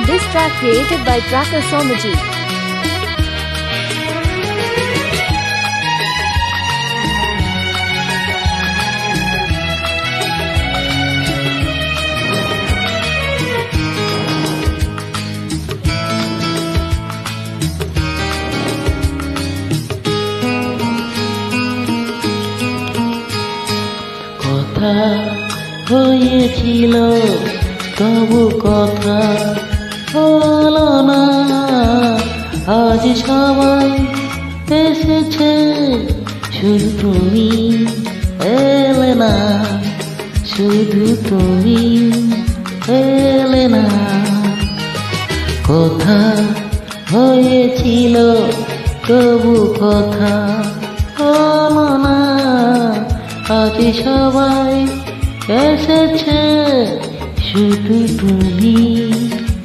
This track created by Tracker Somaji. কথা হয়েছিল তবু কথা হলো না, আজ সবাই এসেছে শুধু তুমি এলে না, শুধু তুমি এলে না। কথা হয়েছিল তবু কথা হলো না, আজ সবাই এসেছে শুধু তুমি